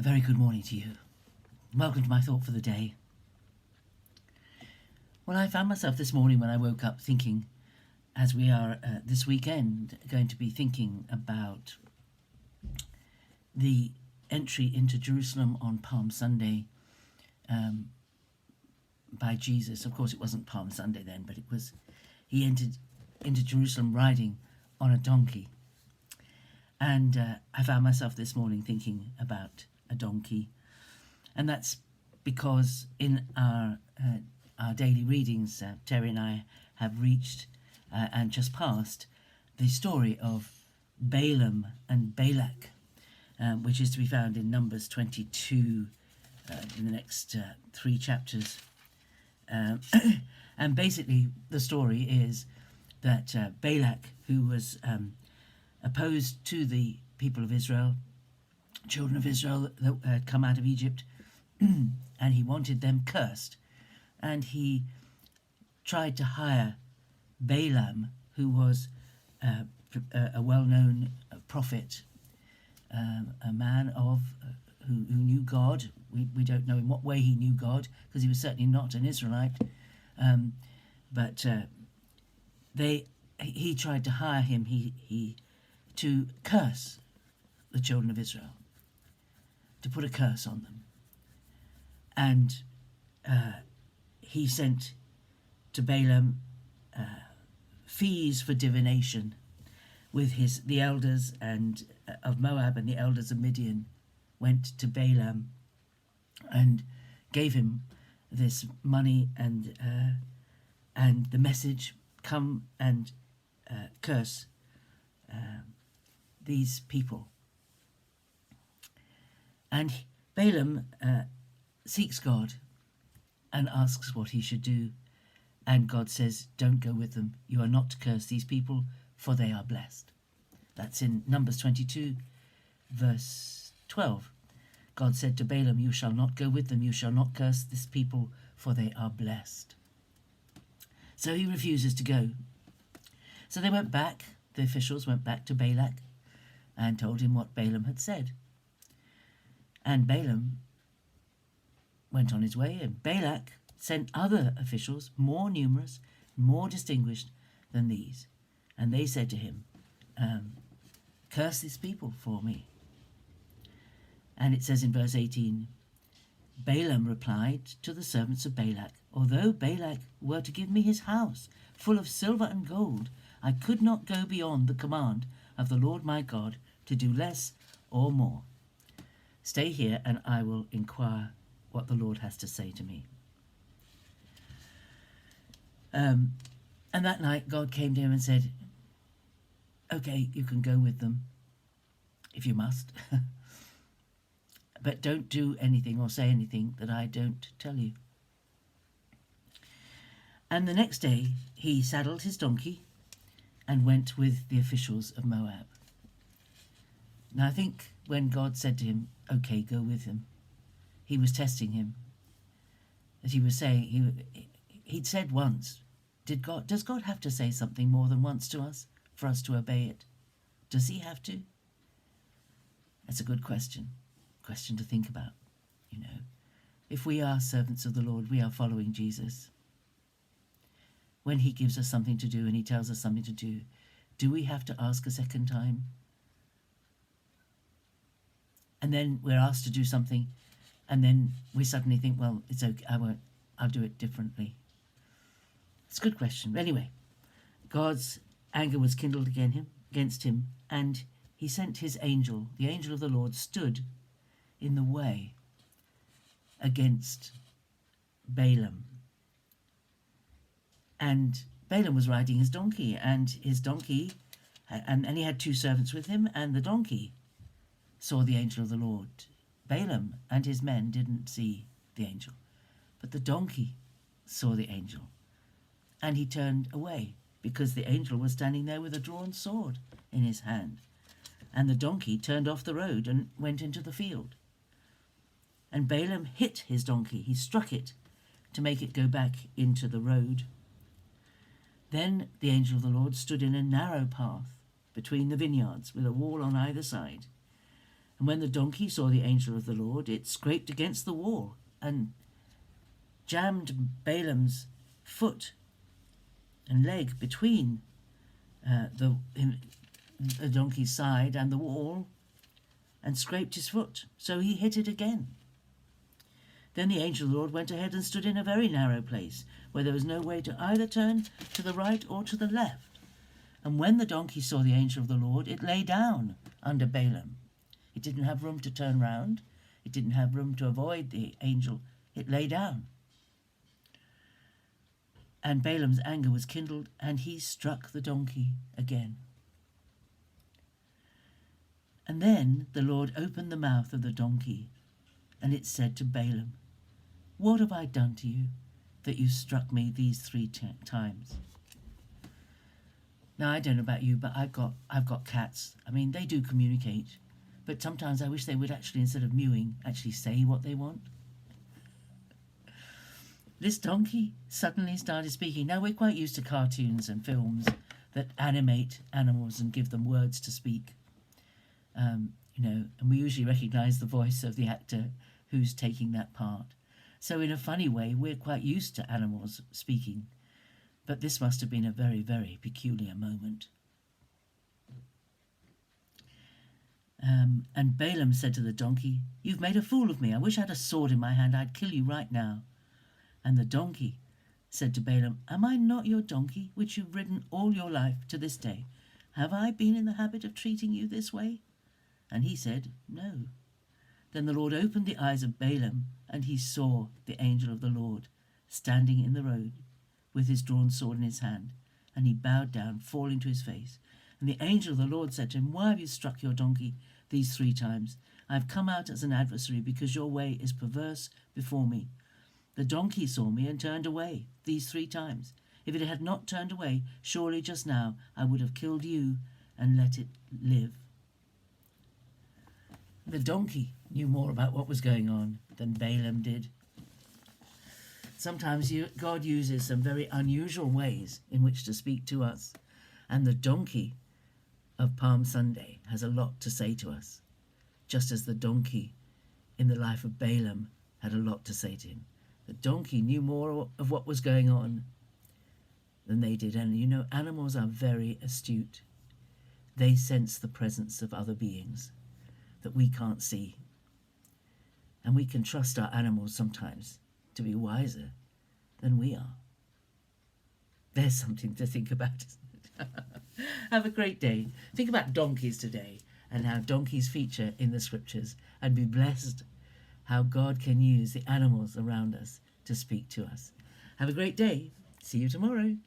very good morning to you. Welcome to my thought for the day. Well, I found myself this morning when I woke up thinking, as we are this weekend going to be thinking about the entry into Jerusalem on Palm Sunday by Jesus. Of course, it wasn't Palm Sunday then, but he entered into Jerusalem riding on a donkey. And I found myself this morning thinking about a donkey. And that's because in our daily readings, Terry and I have reached and just passed the story of Balaam and Balak, which is to be found in Numbers 22 in the next 3 chapters. And basically the story is that Balak, who was opposed to the people of Israel, children of Israel that had come out of Egypt, and he wanted them cursed. And he tried to hire Balaam, who was a well-known prophet, a man who knew God. We don't know in what way he knew God, because he was certainly not an Israelite. But he tried to hire him to curse the children of Israel, to put a curse on them. And he sent to Balaam fees for divination with the elders of Moab and the elders of Midian went to Balaam and gave him this money and the message, come and curse these people. And Balaam seeks God and asks what he should do. And God says, don't go with them. You are not to curse these people, for they are blessed. That's in Numbers 22, verse 12. God said to Balaam, you shall not go with them. You shall not curse this people, for they are blessed. So he refuses to go. So they went back, the officials went back to Balak and told him what Balaam had said. And Balaam went on his way, and Balak sent other officials, more numerous, more distinguished than these. And they said to him, curse these people for me. And it says in verse 18, Balaam replied to the servants of Balak, although Balak were to give me his house full of silver and gold, I could not go beyond the command of the Lord my God to do less or more. Stay here and I will inquire what the Lord has to say to me. And that night God came to him and said, okay, you can go with them if you must, but don't do anything or say anything that I don't tell you. And the next day he saddled his donkey and went with the officials of Moab. Now I think when God said to him, okay, go with him, he was testing him. That he was saying, he'd said once, does God have to say something more than once to us for us to obey it? Does he have to? That's a good question to think about. You know, if we are servants of the Lord, we are following Jesus. When he gives us something to do and he tells us something to do we have to ask a second time? And then we're asked to do something, and then we suddenly think, well, it's okay, I'll do it differently. It's a good question. Anyway, God's anger was kindled against him, and he sent his angel. The angel of the Lord stood in the way against Balaam. And Balaam was riding his donkey, and he had 2 servants with him, and the donkey saw the angel of the Lord. Balaam and his men didn't see the angel, but the donkey saw the angel, and he turned away because the angel was standing there with a drawn sword in his hand, and the donkey turned off the road and went into the field. And Balaam hit his donkey. He struck it to make it go back into the road. Then the angel of the Lord stood in a narrow path between the vineyards with a wall on either side. And when the donkey saw the angel of the Lord, it scraped against the wall and jammed Balaam's foot and leg between the donkey's side and the wall, and scraped his foot, so he hit it again. Then the angel of the Lord went ahead and stood in a very narrow place, where there was no way to either turn to the right or to the left. And when the donkey saw the angel of the Lord, it lay down under Balaam. It didn't have room to turn round. It didn't have room to avoid the angel. It lay down. And Balaam's anger was kindled, and he struck the donkey again. And then the Lord opened the mouth of the donkey, and it said to Balaam, "What have I done to you, that you struck me these 3 times?" Now, I don't know about you, but I've got cats. I mean, they do communicate, but sometimes I wish they would actually, instead of mewing, actually say what they want. This donkey suddenly started speaking. Now, we're quite used to cartoons and films that animate animals and give them words to speak. And we usually recognise the voice of the actor who's taking that part. So in a funny way, we're quite used to animals speaking. But this must have been a very, very peculiar moment. And Balaam said to the donkey, "You've made a fool of me. I wish I had a sword in my hand. I'd kill you right now." And the donkey said to Balaam, "Am I not your donkey, which you've ridden all your life to this day? Have I been in the habit of treating you this way?" And he said, "No." Then the Lord opened the eyes of Balaam, and he saw the angel of the Lord standing in the road with his drawn sword in his hand. And he bowed down, falling to his face. And the angel of the Lord said to him, "Why have you struck your donkey these 3 times? I have come out as an adversary, because your way is perverse before me. The donkey saw me and turned away these 3 times. If it had not turned away, surely just now I would have killed you and let it live." The donkey knew more about what was going on than Balaam did. Sometimes God uses some very unusual ways in which to speak to us, and the donkey of Palm Sunday has a lot to say to us, just as the donkey in the life of Balaam had a lot to say to him. The donkey knew more of what was going on than they did, and animals are very astute. They sense the presence of other beings that we can't see. And we can trust our animals sometimes to be wiser than we are. There's something to think about, isn't it? Have a great day. Think about donkeys today and how donkeys feature in the scriptures, and be blessed how God can use the animals around us to speak to us. Have a great day. See you tomorrow.